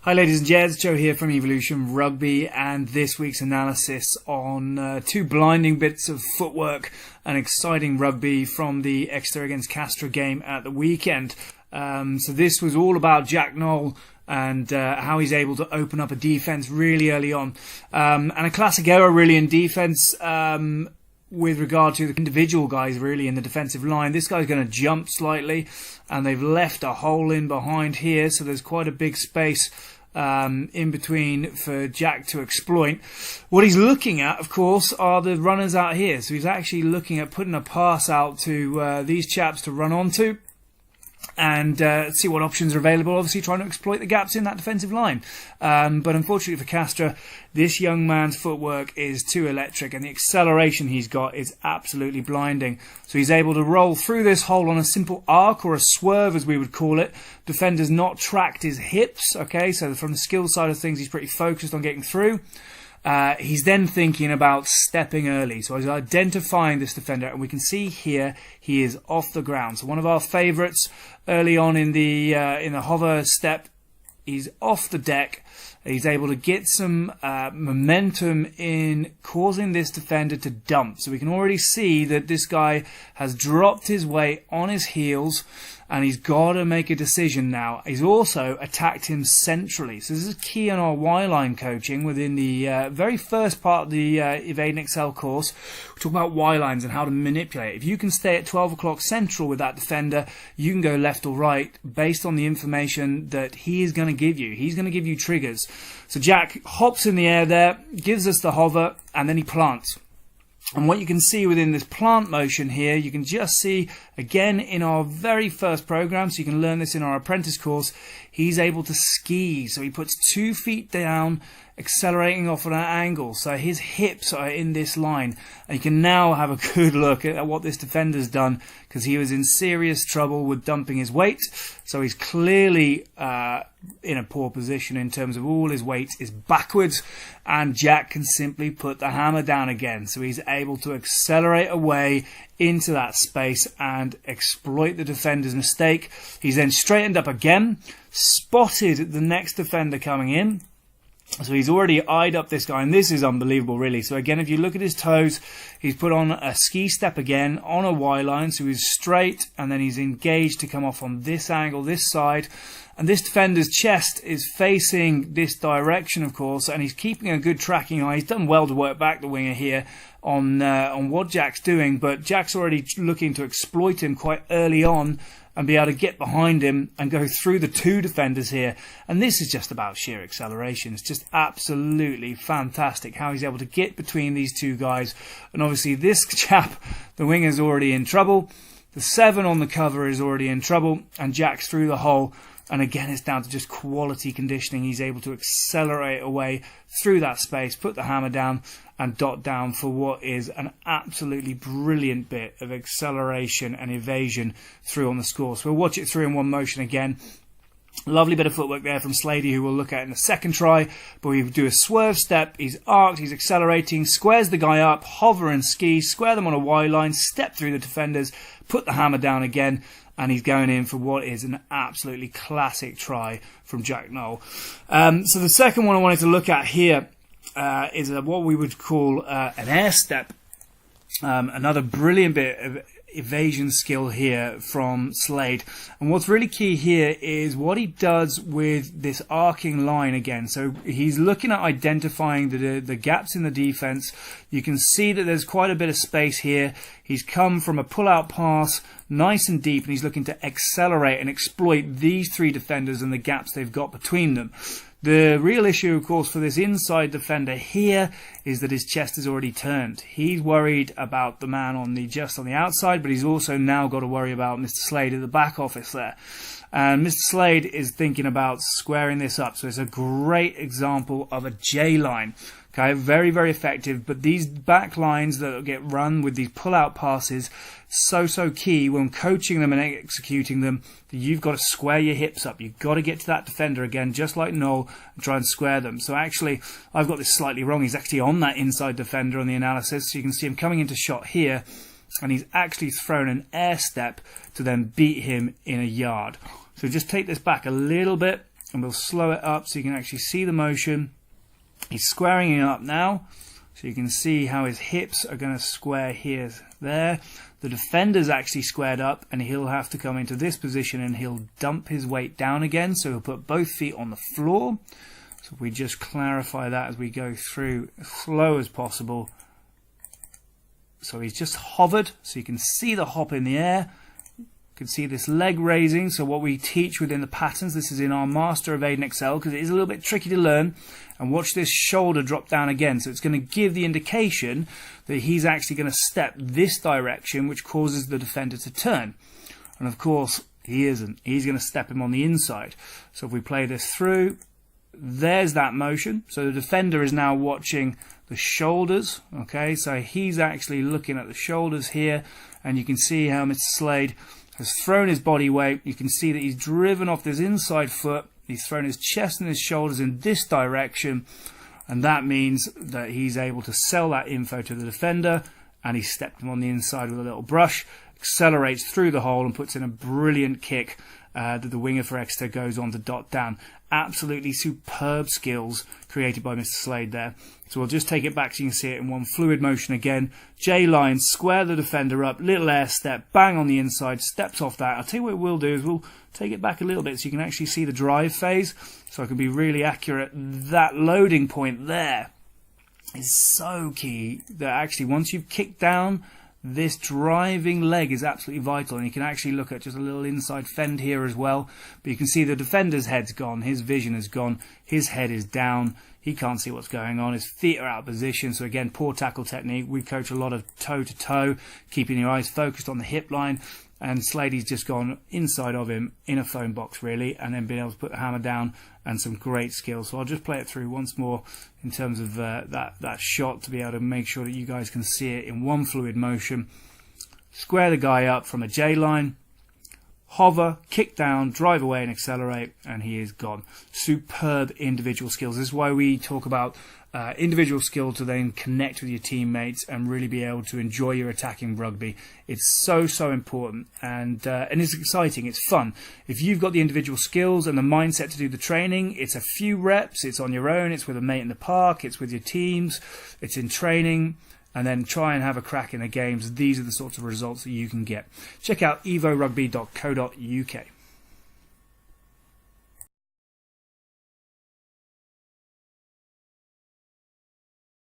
Hi ladies and gents, Joe here from Evolution Rugby, and this week's analysis on two blinding bits of footwork and exciting rugby from the Exeter against Castres game at the weekend. So this was all about Jack Nowell and how he's able to open up a defence really early on. And a classic error really in defence with regard to the individual guys really in the defensive line. This guy's going to jump slightly, and they've left a hole in behind here, so there's quite a big space in between for Jack to exploit. What he's looking at, of course, are the runners out here. So he's actually looking at putting a pass out to these chaps to run onto and see what options are available, obviously trying to exploit the gaps in that defensive line. But unfortunately for Castres, this young man's footwork is too electric, and the acceleration he's got is absolutely blinding. So he's able to roll through this hole on a simple arc, or a swerve as we would call it. Defender's not tracked his hips, okay, so from the skill side of things he's pretty focused on getting through. He's then thinking about stepping early. So he's identifying this defender, and we can see here he is off the ground. So one of our favourites early on in the hover step, he's off the deck. He's able to get some momentum in causing this defender to dump. So we can already see that this guy has dropped his weight on his heels, and he's got to make a decision now. He's also attacked him centrally. So this is key on our Y-line coaching within the very first part of the Evade Xcel course. We talk about Y-lines and how to manipulate. If you can stay at 12 o'clock central with that defender, you can go left or right based on the information that he is going to give you. He's going to give you triggers. So Jack hops in the air there, gives us the hover, and then he plants. And what you can see within this plant motion here, you can just see, again, in our very first program, so you can learn this in our apprentice course, he's able to ski. So he puts 2 feet down, accelerating off at an angle. So his hips are in this line. And you can now have a good look at what this defender's done, because he was in serious trouble with dumping his weight. So he's clearly in a poor position in terms of all his weight is backwards, and Jack can simply put the hammer down again. So he's able to accelerate away into that space and exploit the defender's mistake. He's then straightened up again, spotted the next defender coming in. So he's already eyed up this guy, and this is unbelievable, really. So again, if you look at his toes, he's put on a ski step again on a Y-line, so he's straight, and then he's engaged to come off on this angle, this side. And this defender's chest is facing this direction, of course, and he's keeping a good tracking eye. He's done well to work back the winger here on what Jack's doing, but Jack's already looking to exploit him quite early on and be able to get behind him and go through the two defenders here. And this is just about sheer acceleration. It's just absolutely fantastic how he's able to get between these two guys. And obviously this chap, the winger's already in trouble. The 7 on the cover is already in trouble, and Jack's through the hole. And again, it's down to just quality conditioning. He's able to accelerate away through that space, put the hammer down, and dot down for what is an absolutely brilliant bit of acceleration and evasion through on the score. So we'll watch it through in one motion again. Lovely bit of footwork there from Slade, who we'll look at in the second try. But we do a swerve step, he's arced, he's accelerating, squares the guy up, hover and ski, square them on a Y-line, step through the defenders, put the hammer down again, and he's going in for what is an absolutely classic try from Jack Nowell. So the second one I wanted to look at here is what we would call an air step. Another brilliant bit of evasion skill here from Slade. And what's really key here is what he does with this arcing line again. So he's looking at identifying the gaps in the defense. You can see that there's quite a bit of space here. He's come from a pull-out pass, nice and deep, and he's looking to accelerate and exploit these 3 defenders and the gaps they've got between them. The real issue, of course, for this inside defender here is that his chest is already turned. He's worried about the man just on the outside, but he's also now got to worry about Mr. Slade at the back office there. And Mr. Slade is thinking about squaring this up. So it's a great example of a J-line. Okay, very, very effective. But these back lines that get run with these pull-out passes, so key when coaching them and executing them. You've got to square your hips up. You've got to get to that defender again, just like Nowell, and try and square them. So actually, I've got this slightly wrong. He's actually on that inside defender on the analysis. So you can see him coming into shot here, and he's actually thrown an air step to then beat him in a yard. So just take this back a little bit, and we'll slow it up so you can actually see the motion. He's squaring it up now, so you can see how his hips are going to square here, there. The defender's actually squared up, and he'll have to come into this position and he'll dump his weight down again, so he'll put both feet on the floor. So if we just clarify that as we go through as slow as possible. So he's just hovered, so you can see the hop in the air. You can see this leg raising. So what we teach within the patterns, this is in our Master Evade Xcel, because it is a little bit tricky to learn. And watch this shoulder drop down again. So it's going to give the indication that he's actually going to step this direction, which causes the defender to turn. And of course, he isn't. He's going to step him on the inside. So if we play this through, there's that motion. So the defender is now watching the shoulders. Okay, so he's actually looking at the shoulders here. And you can see how Mr. Slade has thrown his body weight. You can see that he's driven off this inside foot. He's thrown his chest and his shoulders in this direction, and that means that he's able to sell that info to the defender, and he stepped him on the inside with a little brush, accelerates through the hole and puts in a brilliant kick that the winger for Exeter goes on to dot down. Absolutely superb skills created by Mr. Slade there. So we'll just take it back so you can see it in one fluid motion again. J-line, square the defender up, little air step, bang on the inside, steps off that. I'll tell you what we'll do is we'll take it back a little bit so you can actually see the drive phase, so I can be really accurate. That loading point there is so key that actually once you've kicked down, this driving leg is absolutely vital, and you can actually look at just a little inside fend here as well. But you can see the defender's head's gone, his vision is gone, his head is down, he can't see what's going on, his feet are out of position. So again, poor tackle technique. We coach a lot of toe to toe, keeping your eyes focused on the hip line, and Slade's just gone inside of him in a phone box really, and then being able to put the hammer down, and some great skills. So I'll just play it through once more in terms of that shot to be able to make sure that you guys can see it in one fluid motion. Square the guy up from a J line, hover, kick down, drive away and accelerate, and he is gone. Superb individual skills. This is why we talk about individual skill to then connect with your teammates and really be able to enjoy your attacking rugby. It's so important, and it's exciting, it's fun. If you've got the individual skills and the mindset to do the training, it's a few reps, it's on your own, it's with a mate in the park, it's with your teams, it's in training, and then try and have a crack in the games. These are the sorts of results that you can get. Check out evorugby.co.uk.